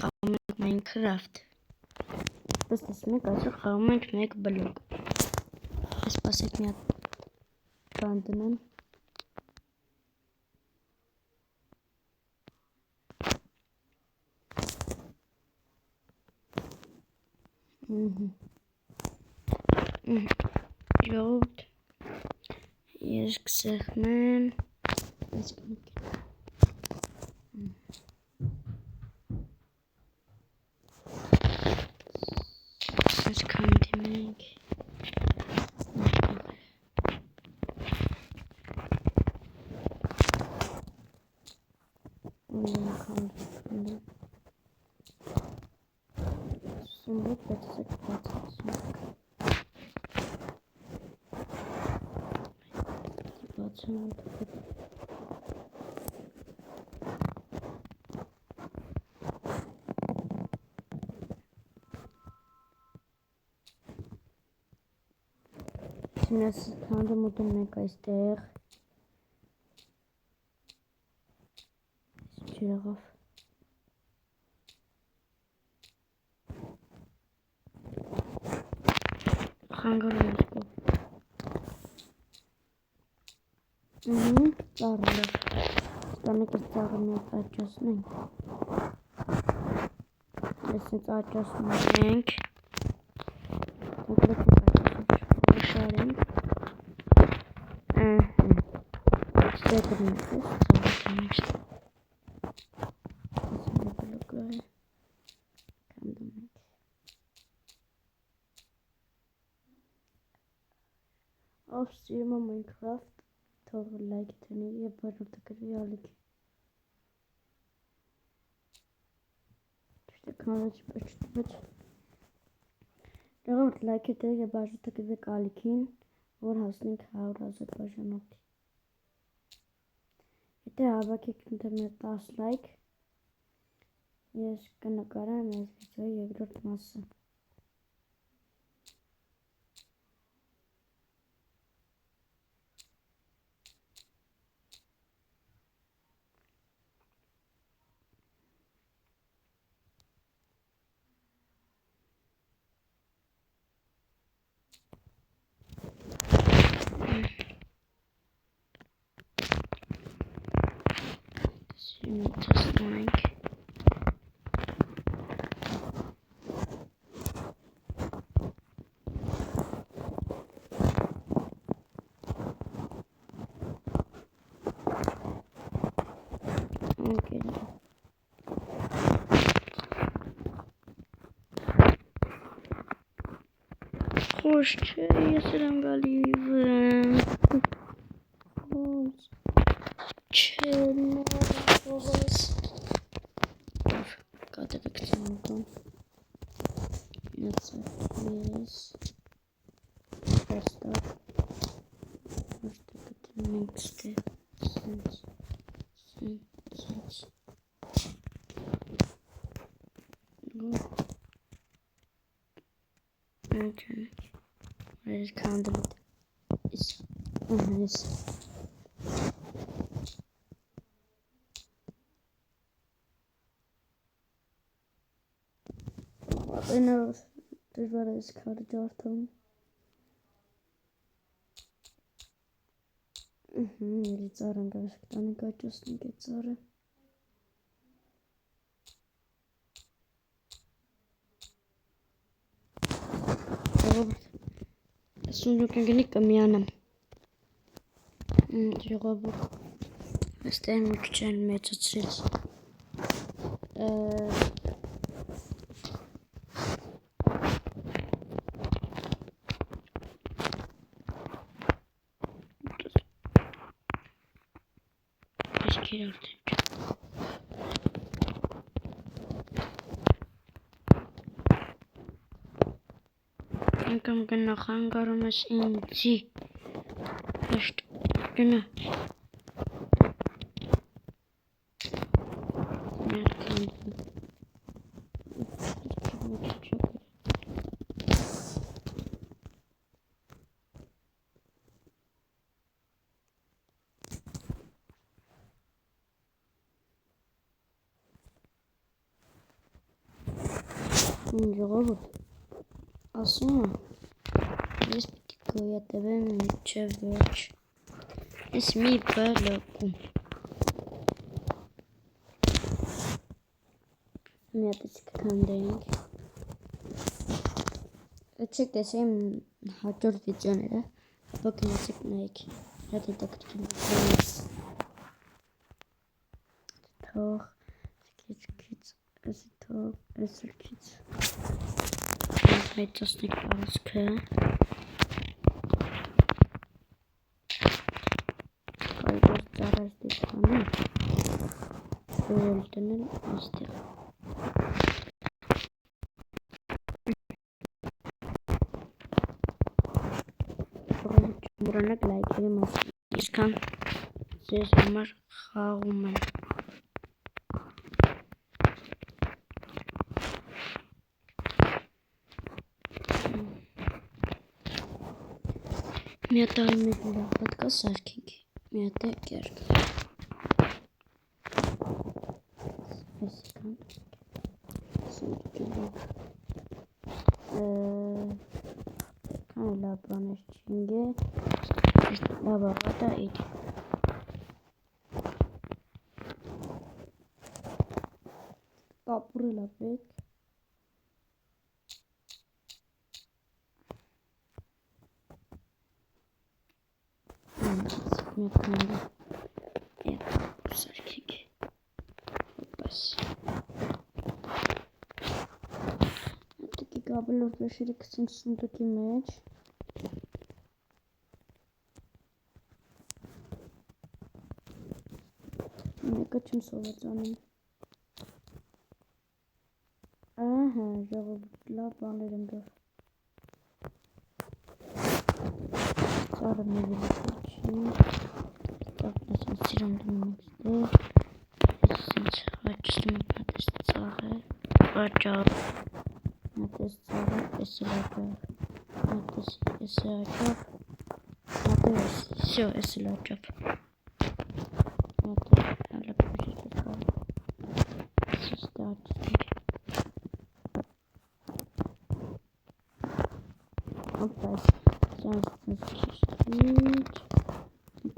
խաղում ենք Minecraft։ Ըստ տեսնում եք, այսօր խաղում ենք մեկ բլոկ։ Սպասեք մի հատ բան դնեմ։ Ժողովուրդ, ես կսեղմեմ, այսքան դիմենք, սումբոտ պետսեք բացացինք, բացանք, Ես քանդում ուտում ենք այստեղ, ջրեղով, խանգարում ես կով, ծառը, ստանեք ես ծառը մի հատ աճասնենք, ես ինձ աճասնում ենք, շարենք, ստեգրնենք ես, ծառը ենք, Ով սիրում է Minecraft, թող լայք տնի և բաժնորդը գրվի ալիքի։ Ժողովուրդ, լայք տնի և բաժնորդը գրվեք ալիքին, որ հասնենք 100,000 բաժանորդի։ Եթե հավաքեք ինտերնետ 10 լայք, ես կնկարեմ այս վիդեոյի երկրորդ մասը։ Տեսնենք Խոշ չէ, ես եմ գալիվ եմ Չէ նորովս կատևեք ծնուկան Ես վերստակ Վերստակը մենք ստեղ Սենց Այս քանդում Ես Ապենով դժվար ես քարը ջարդում Ելի ծառ ենք ավශ්ակ տանենք աճոսնենք է ծառը Սունյոք են գնի կմյանամ Ժողովուրդ Այստեղ մի քիչ են մեծացրել Անկամ գնա խանգարում ես ինձի Հաշտ գնա Ժողովուրդ, ասում եմ, ես պիտի գոյատևեմ մինչև վերջ, ես մի բլոկում, մի հատեցիք կանդեինք, չեք տեսեիմ հաջորդ վիդեոները, ապա կնացեք նայեք, շատ հետաքրքիր վիդեոներ, թող, Էսլքից մեծացնեք պարուսքը կարիգոս ծառայ ստիպանում որել դնել աստեղ մորանակ լայքերի մասին իսկան ձեզ համար խաղում են մի հատ այլ մեկ լավ պետք է սարքենք, մի հատ է կերկ, այսիկան, սուրկիլով, կան լավ բաներ չինգ է, լավ աղատա իդ, կապուր լավ պետք, Մյակները սարքենք հոպաս տիկի կաբլոր վեշերը կսենք սունդուկի մեջ մեկը չմ սովացանում ահա ժողովուրդ լավ բաներ եմ գավ ծառը մևելի Սիրում դնում ենք ես ինձ հաճստում եմ հատես ծաղը վաճավ հատես ծաղը էսի լաջավ հատես էսի հաճավ հատես սյո էսի լաջավ հատես հալը պուժիտ է կալ սուստը հաճստենք հոպայս սյանստնս քիշտիչ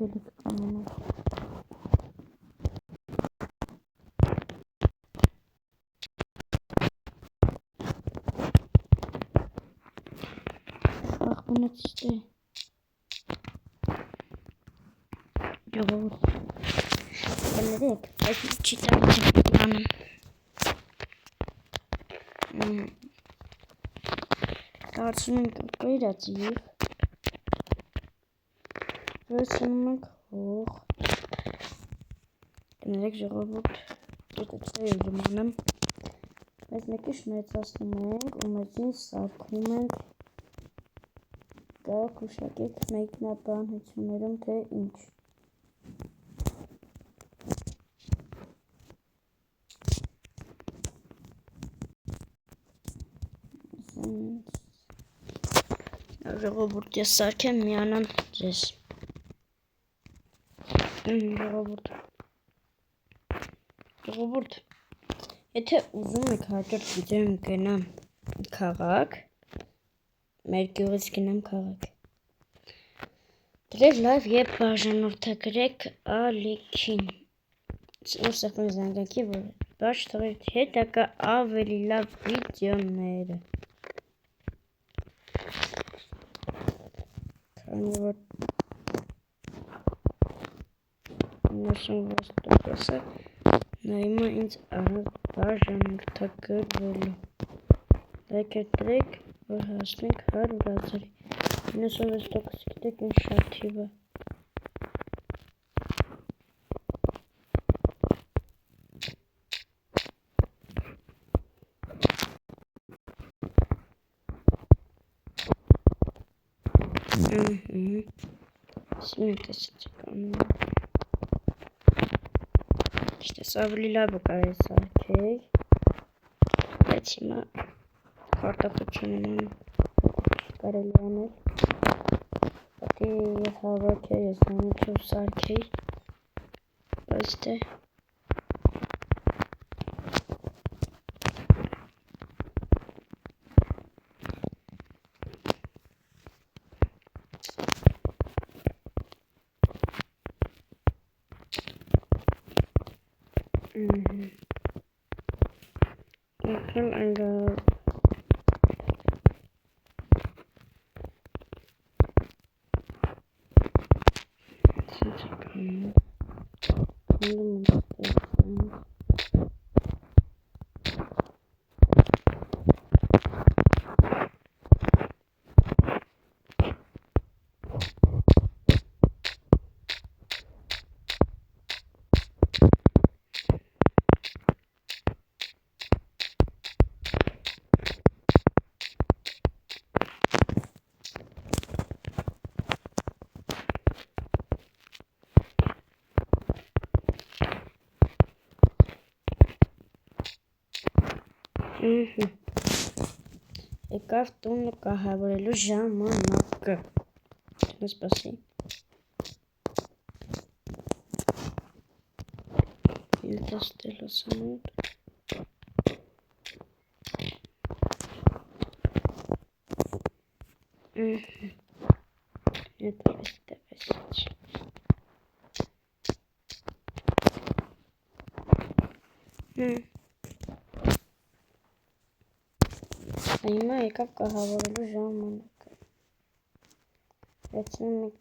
Belek kanunu. Bak bunu işte. Yok. Ben ne diyeyim? Ben çiğdem canım. Karşının kıyratıyım. Resmen hoch. Demek ժողովուրդ դիտեցի ժամանեմ Բայց մեկը շնայցացնում ենք ու մեծին սարքում ենք Գաղ ուշակեք մեկնաբանություններում թե ինչ Ժողովուրդ ես սարքեմ միանամ ձեզ Ժողովուրդ, եթե ուզում եք հաջորդ վիդեոյում գնամ քաղաք, մեր գյուղից գնամ քաղաք, դրեք լայվ և բաժանորդագրեք ալիքին, նոր սեղմեմ զանգանքի, որ բաց թողեք հետագա ավելի լավ վիդեոները, քանի որ 96% նայում է ինձ առանց բաժանորդագրվելու լայք դրեք, որ հասնենք 100,000-ի 96% գիտեք ինչ շատ թիվ է Սիմենք էսեցեք անում Իշտես ավելի լավ ու կարել սարքեի Բայց հիմա կարտախություն եմ անում Կարելի անել Պատի ես հավաքեի, ես նանիչով սարքեի Բայց դե Եկել այնգա եկավ տունը կահավորելու ժամանակը։ Սպասի։ Filtro Stella Sound. Это высить. Հիմա եկավ կահավորելու ժամանակը։ Վերցնում ենք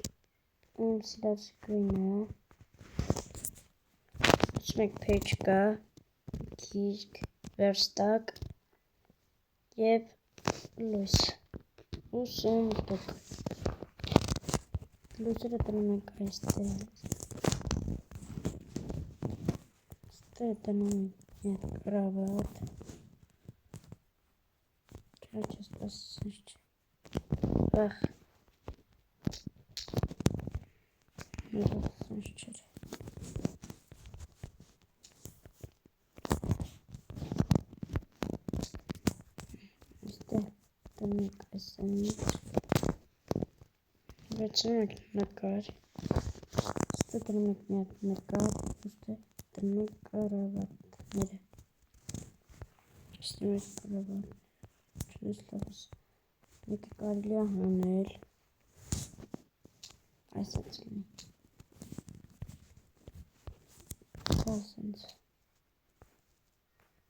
իմ սիրած գույնը։ Վերցնում ենք փեչկա, գիրք, վերստակ և լույս ու սունդուկ։ Լույսերը դնում ենք այստեղ։ Այստեղ դնում ենք մի կրավատ։ Сейчас послушайте. Ах. Послушайте. Там красивый. Зачем накар? Что там нет накар? Просто там кровать. Нет. Что кровать? Լույս մեկը կարելի է հանել այսպես լինի ասենց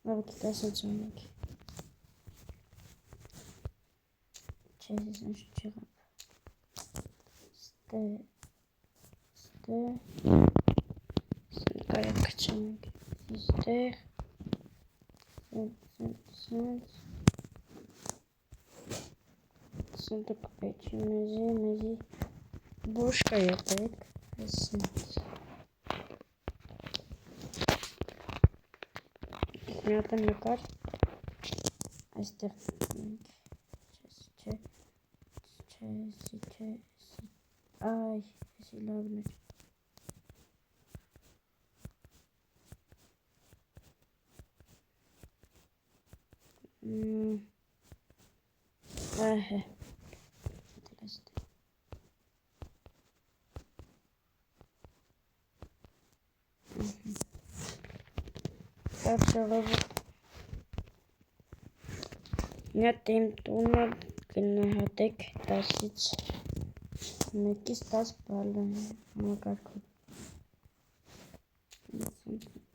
լավ կտասած ունենք չես ասենց չեղավ ստե կարեք կչանենք ստեղ սենց Սունդուկ պեչի մեզի բոշկա ետեք, այսինց։ Մի ատեն նկար, այստեղ ենք, այ, եսի լավն էր։ Ահե։ Նյատ իմ տունը գնահատեք 10-ից 1-ից 10 բալը համակարգով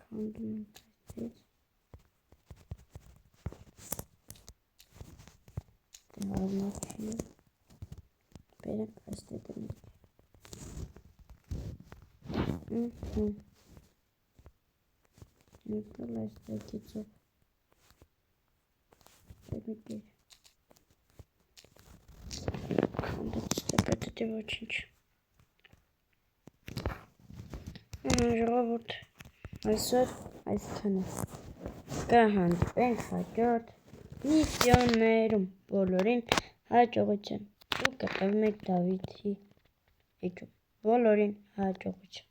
քանդում ենք այստից դեղարմաքի բերենք այստեղ դնենք Եկել այստեղ գիծով Բերնիկեր Քանդեց ստեպետը դե ոչինչ Ժողովուրդ այսօր այսքանը կհանդիպենք հաջորդ վիդեոներում բոլորին հաջողություն ու կտվում եք Դավիթի էջում բոլորին հաջողություն